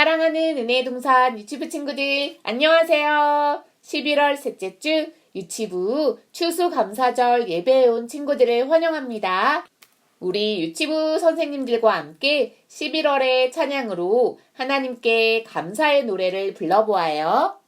사랑하는 은혜의 동산 유치부 친구들, 안녕하세요. 11월 셋째 주 유치부 추수감사절 예배에 온 친구들을 환영합니다. 우리 유치부 선생님들과 함께 11월의 찬양으로 하나님께 감사의 노래를 불러보아요.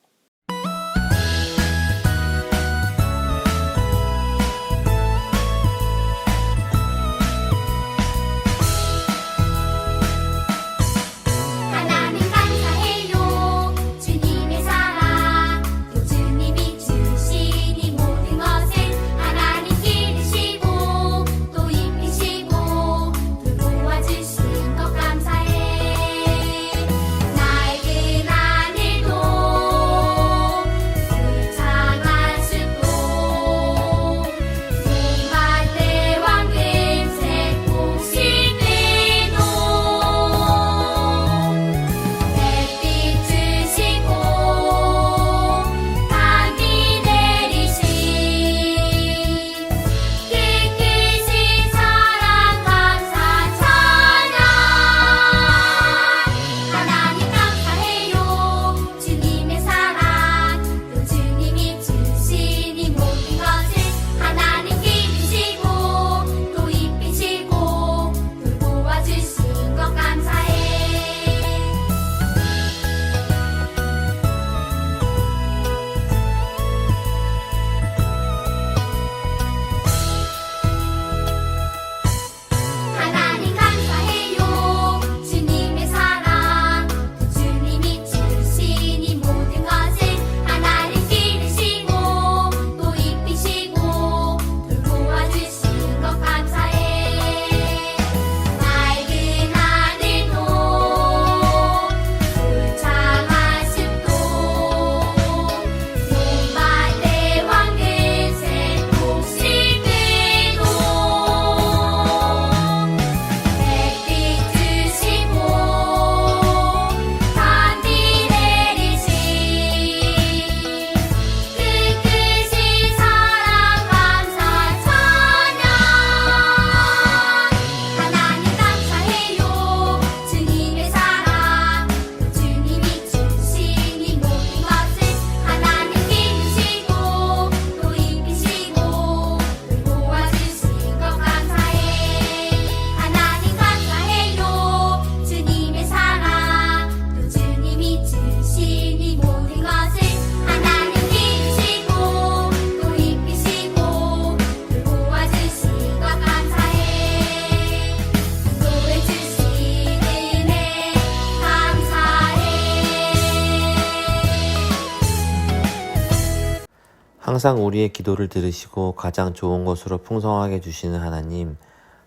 항상 우리의 기도를 들으시고 가장 좋은 것으로 풍성하게 주시는 하나님,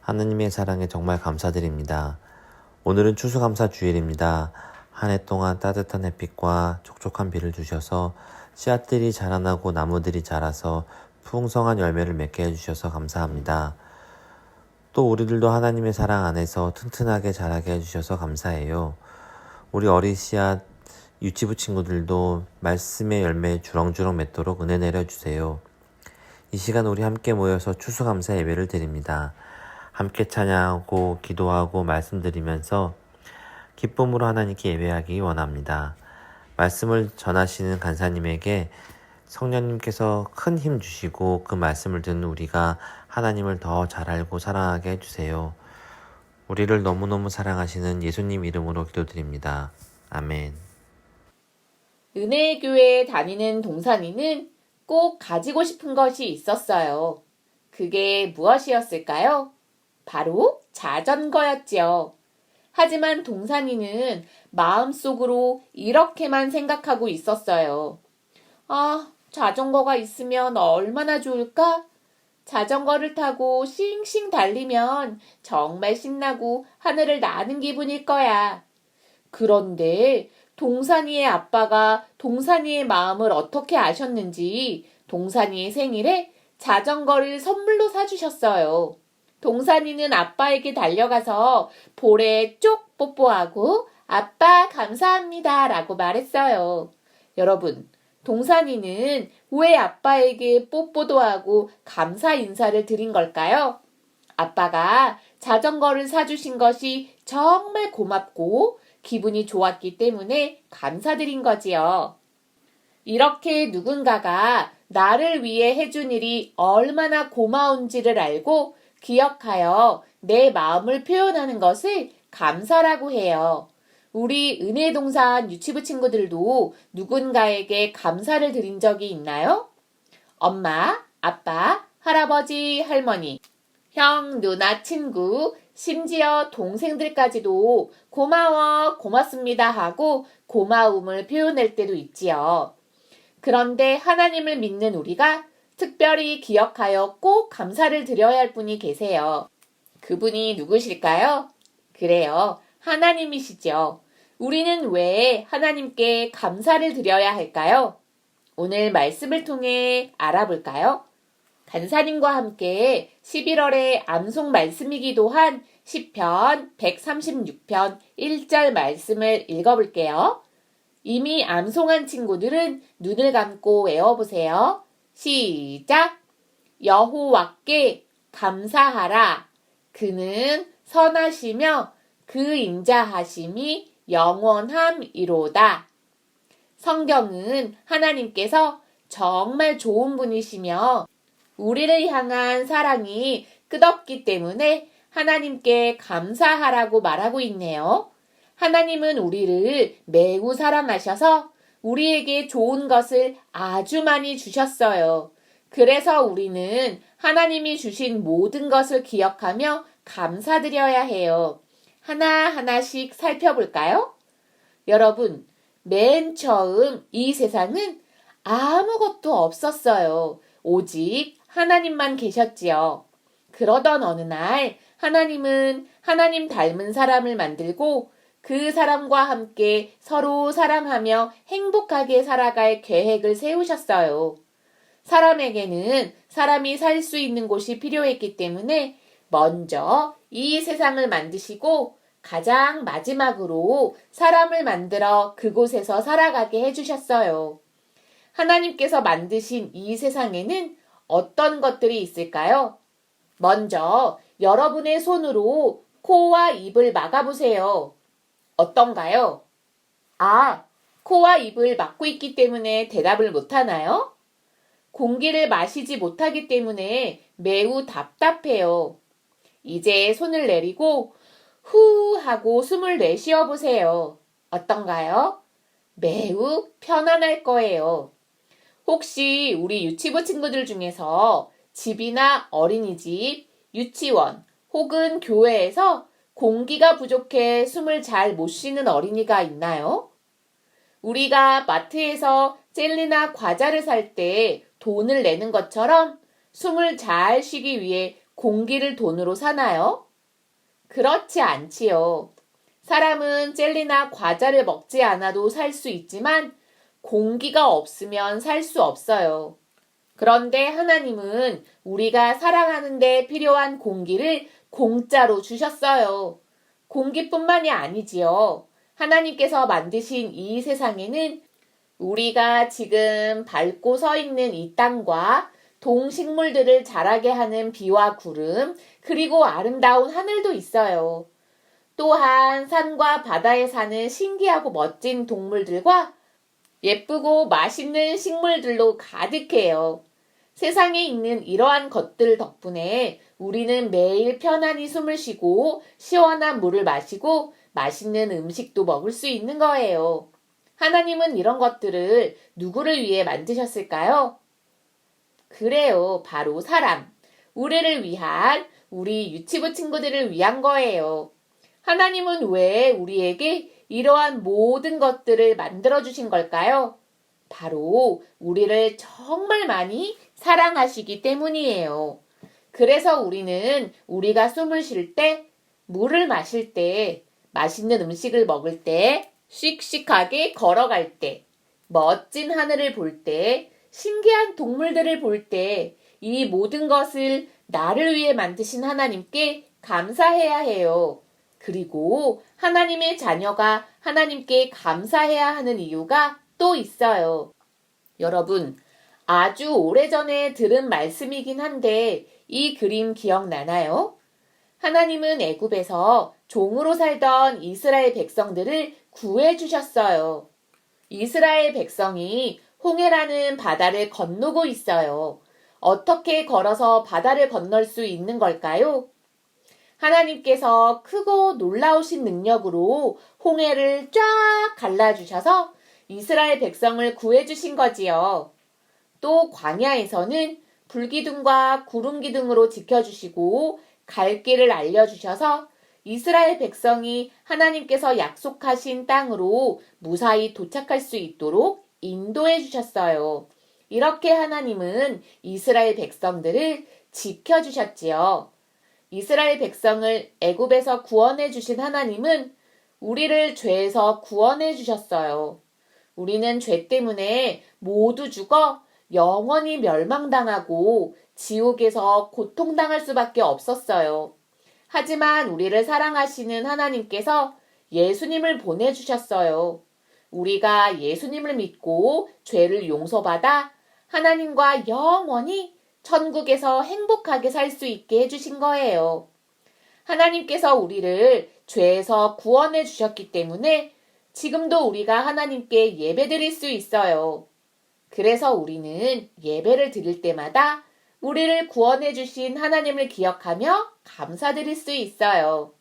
하나님의 사랑에 정말 감사드립니다. 오늘은 추수감사 주일입니다. 한 해 동안 따뜻한 햇빛과 촉촉한 비를 주셔서 씨앗들이 자라나고 나무들이 자라서 풍성한 열매를 맺게 해주셔서 감사합니다. 또 우리들도 하나님의 사랑 안에서 튼튼하게 자라게 해주셔서 감사해요. 우리 어린 씨앗 유치부 친구들도 말씀의 열매 주렁주렁 맺도록 은혜 내려주세요. 이 시간 우리 함께 모여서 추수감사 예배를 드립니다. 함께 찬양하고 기도하고 말씀드리면서 기쁨으로 하나님께 예배하기 원합니다. 말씀을 전하시는 간사님에게 성령님께서 큰 힘 주시고 그 말씀을 듣는 우리가 하나님을 더 잘 알고 사랑하게 해주세요. 우리를 너무너무 사랑하시는 예수님 이름으로 기도드립니다. 아멘. 은혜의 교회에 다니는 동산이는 꼭 가지고 싶은 것이 있었어요. 그게 무엇이었을까요? 바로 자전거였지요. 하지만 동산이는 마음속으로 이렇게만 생각하고 있었어요. 자전거가 있으면 얼마나 좋을까? 자전거를 타고 싱싱 달리면 정말 신나고 하늘을 나는 기분일 거야. 그런데 동산이의 아빠가 동산이의 마음을 어떻게 아셨는지 동산이의 생일에 자전거를 선물로 사주셨어요. 동산이는 아빠에게 달려가서 볼에 쪽 뽀뽀하고 아빠 감사합니다 라고 말했어요. 여러분, 동산이는 왜 아빠에게 뽀뽀도 하고 감사 인사를 드린 걸까요? 아빠가 자전거를 사주신 것이 정말 고맙고 기분이 좋았기 때문에 감사드린 거지요. 이렇게 누군가가 나를 위해 해준 일이 얼마나 고마운지를 알고 기억하여 내 마음을 표현하는 것을 감사라고 해요. 우리 은혜동산 유치부 친구들도 누군가에게 감사를 드린 적이 있나요? 엄마, 아빠, 할아버지, 할머니, 형, 누나, 친구, 심지어 동생들까지도 고마워, 고맙습니다 하고 고마움을 표현할 때도 있지요. 그런데 하나님을 믿는 우리가 특별히 기억하여 꼭 감사를 드려야 할 분이 계세요. 그분이 누구실까요? 그래요. 하나님이시죠. 우리는 왜 하나님께 감사를 드려야 할까요? 오늘 말씀을 통해 알아볼까요? 간사님과 함께 11월의 암송 말씀이기도 한 시편 136편 1절 말씀을 읽어볼게요. 이미 암송한 친구들은 눈을 감고 외워보세요. 시작! 여호와께 감사하라. 그는 선하시며 그 인자하심이 영원함이로다. 성경은 하나님께서 정말 좋은 분이시며 우리를 향한 사랑이 끝없기 때문에 하나님께 감사하라고 말하고 있네요. 하나님은 우리를 매우 사랑하셔서 우리에게 좋은 것을 아주 많이 주셨어요. 그래서 우리는 하나님이 주신 모든 것을 기억하며 감사드려야 해요. 하나하나씩 살펴볼까요? 여러분, 맨 처음 이 세상은 아무것도 없었어요. 오직 하나님만 계셨지요. 그러던 어느 날 하나님은 하나님 닮은 사람을 만들고 그 사람과 함께 서로 사랑하며 행복하게 살아갈 계획을 세우셨어요. 사람에게는 사람이 살 수 있는 곳이 필요했기 때문에 먼저 이 세상을 만드시고 가장 마지막으로 사람을 만들어 그곳에서 살아가게 해주셨어요. 하나님께서 만드신 이 세상에는 어떤 것들이 있을까요? 먼저 여러분의 손으로 코와 입을 막아보세요. 어떤가요? 코와 입을 막고 있기 때문에 대답을 못하나요? 공기를 마시지 못하기 때문에 매우 답답해요. 이제 손을 내리고 후 하고 숨을 내쉬어 보세요. 어떤가요? 매우 편안할 거예요. 혹시 우리 유치부 친구들 중에서 집이나 어린이집, 유치원 혹은 교회에서 공기가 부족해 숨을 잘 못 쉬는 어린이가 있나요? 우리가 마트에서 젤리나 과자를 살 때 돈을 내는 것처럼 숨을 잘 쉬기 위해 공기를 돈으로 사나요? 그렇지 않지요. 사람은 젤리나 과자를 먹지 않아도 살 수 있지만 공기가 없으면 살 수 없어요. 그런데 하나님은 우리가 살아가는 데 필요한 공기를 공짜로 주셨어요. 공기뿐만이 아니지요. 하나님께서 만드신 이 세상에는 우리가 지금 밟고 서 있는 이 땅과 동식물들을 자라게 하는 비와 구름, 그리고 아름다운 하늘도 있어요. 또한 산과 바다에 사는 신기하고 멋진 동물들과 예쁘고 맛있는 식물들로 가득해요. 세상에 있는 이러한 것들 덕분에 우리는 매일 편안히 숨을 쉬고 시원한 물을 마시고 맛있는 음식도 먹을 수 있는 거예요. 하나님은 이런 것들을 누구를 위해 만드셨을까요? 그래요. 바로 사람. 우리를 위한, 우리 유치부 친구들을 위한 거예요. 하나님은 왜 우리에게 이러한 모든 것들을 만들어주신 걸까요? 바로 우리를 정말 많이 사랑하시기 때문이에요. 그래서 우리는 우리가 숨을 쉴 때, 물을 마실 때, 맛있는 음식을 먹을 때, 씩씩하게 걸어갈 때, 멋진 하늘을 볼 때, 신기한 동물들을 볼 때, 이 모든 것을 나를 위해 만드신 하나님께 감사해야 해요. 그리고 하나님의 자녀가 하나님께 감사해야 하는 이유가 또 있어요. 여러분, 아주 오래전에 들은 말씀이긴 한데 이 그림 기억나나요? 하나님은 애굽에서 종으로 살던 이스라엘 백성들을 구해 주셨어요. 이스라엘 백성이 홍해라는 바다를 건너고 있어요. 어떻게 걸어서 바다를 건널 수 있는 걸까요? 하나님께서 크고 놀라우신 능력으로 홍해를 쫙 갈라주셔서 이스라엘 백성을 구해주신 거지요. 또 광야에서는 불기둥과 구름기둥으로 지켜주시고 갈 길을 알려주셔서 이스라엘 백성이 하나님께서 약속하신 땅으로 무사히 도착할 수 있도록 인도해 주셨어요. 이렇게 하나님은 이스라엘 백성들을 지켜주셨지요. 이스라엘 백성을 애굽에서 구원해 주신 하나님은 우리를 죄에서 구원해 주셨어요. 우리는 죄 때문에 모두 죽어 영원히 멸망당하고 지옥에서 고통당할 수밖에 없었어요. 하지만 우리를 사랑하시는 하나님께서 예수님을 보내주셨어요. 우리가 예수님을 믿고 죄를 용서받아 하나님과 영원히 천국에서 행복하게 살 수 있게 해주신 거예요. 하나님께서 우리를 죄에서 구원해 주셨기 때문에 지금도 우리가 하나님께 예배드릴 수 있어요. 그래서 우리는 예배를 드릴 때마다 우리를 구원해 주신 하나님을 기억하며 감사드릴 수 있어요.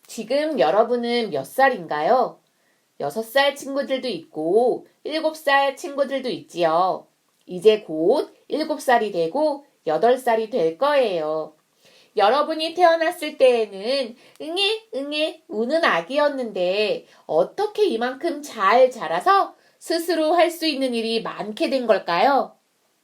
지금 여러분은 몇 살인가요? 6살 친구들도 있고 7살 친구들도 있지요. 이제 곧 7살이 되고 8살이 될 거예요. 여러분이 태어났을 때에는 응애 우는 아기였는데 어떻게 이만큼 잘 자라서 스스로 할 수 있는 일이 많게 된 걸까요?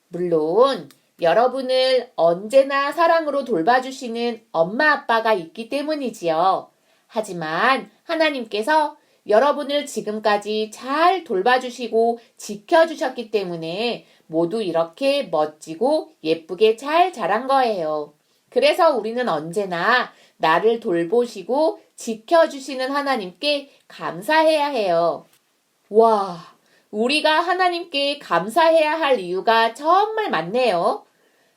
물론 여러분을 언제나 사랑으로 돌봐주시는 엄마 아빠가 있기 때문이지요. 하지만 하나님께서 여러분을 지금까지 잘 돌봐주시고 지켜주셨기 때문에 모두 이렇게 멋지고 예쁘게 잘 자란 거예요. 그래서 우리는 언제나 나를 돌보시고 지켜주시는 하나님께 감사해야 해요. 와, 우리가 하나님께 감사해야 할 이유가 정말 많네요.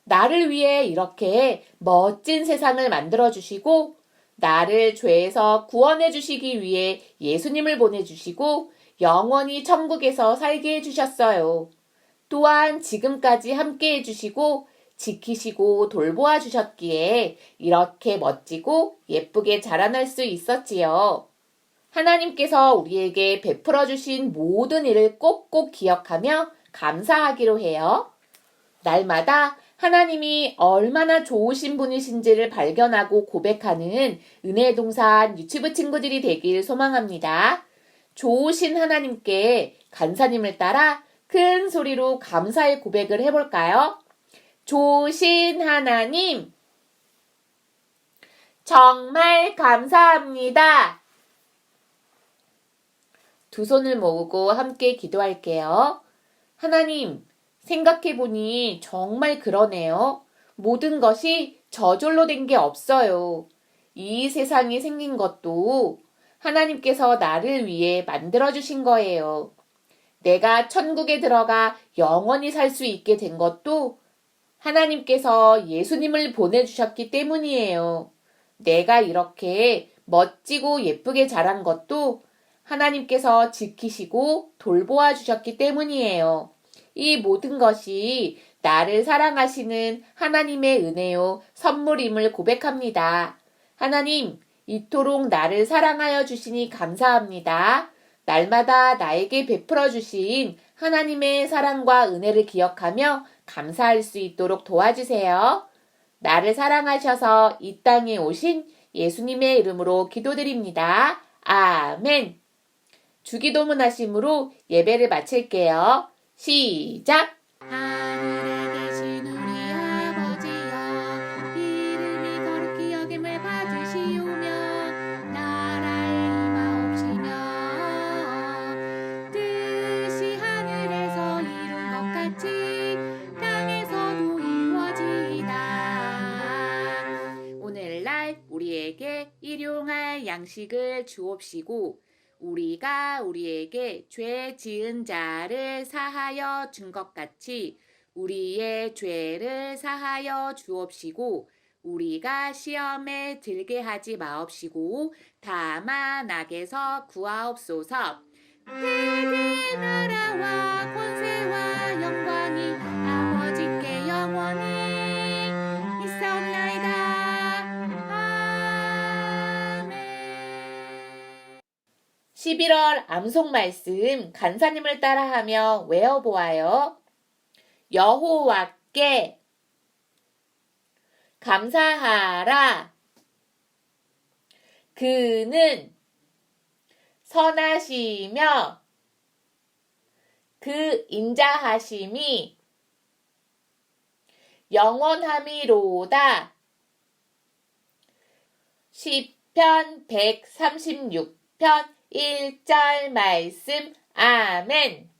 나를 위해 이렇게 멋진 세상을 만들어주시고, 나를 죄에서 구원해 주시기 위해 예수님을 보내주시고, 영원히 천국에서 살게 해주셨어요. 또한 지금까지 함께 해주시고, 지키시고 돌보아 주셨기에 이렇게 멋지고 예쁘게 자라날 수 있었지요. 하나님께서 우리에게 베풀어 주신 모든 일을 꼭꼭 기억하며 감사하기로 해요. 날마다 하나님이 얼마나 좋으신 분이신지를 발견하고 고백하는 은혜의 동산 유치부 친구들이 되길 소망합니다. 좋으신 하나님께 간사님을 따라 큰 소리로 감사의 고백을 해볼까요? 좋으신 하나님, 정말 감사합니다. 두 손을 모으고 함께 기도할게요. 하나님, 생각해보니 정말 그러네요. 모든 것이 저절로 된 게 없어요. 이 세상이 생긴 것도 하나님께서 나를 위해 만들어주신 거예요. 내가 천국에 들어가 영원히 살 수 있게 된 것도 하나님께서 예수님을 보내주셨기 때문이에요. 내가 이렇게 멋지고 예쁘게 자란 것도 하나님께서 지키시고 돌보아 주셨기 때문이에요. 이 모든 것이 나를 사랑하시는 하나님의 은혜요 선물임을 고백합니다. 하나님, 이토록 나를 사랑하여 주시니 감사합니다. 날마다 나에게 베풀어 주신 하나님의 사랑과 은혜를 기억하며 감사할 수 있도록 도와주세요. 나를 사랑하셔서 이 땅에 오신 예수님의 이름으로 기도드립니다. 아멘. 주기도문 하심으로 예배를 마칠게요. 시작! 하늘에 계신 우리 아버지여, 이름이 거룩히 여김을 받으시오며 나라의 임하옵시며 뜻이 하늘에서 이룬 것 같이 땅에서도 이루어지이다. 오늘날 우리에게 일용할 양식을 주옵시고 우리가 우리에게 죄 지은 자를 사하여 준 것 같이 우리의 죄를 사하여 주옵시고 우리가 시험에 들게 하지 마옵시고 다만 악에서 구하옵소서. 대개 나라와 권세와 영광이 아버지께 영원히 있사옵나이다. 아멘. 11월 암송 말씀 간사님을 따라하며 외워보아요. 여호와께 감사하라. 그는 선하시며 그 인자하심이 영원함이로다. 시편 136편 1절 말씀. 아멘.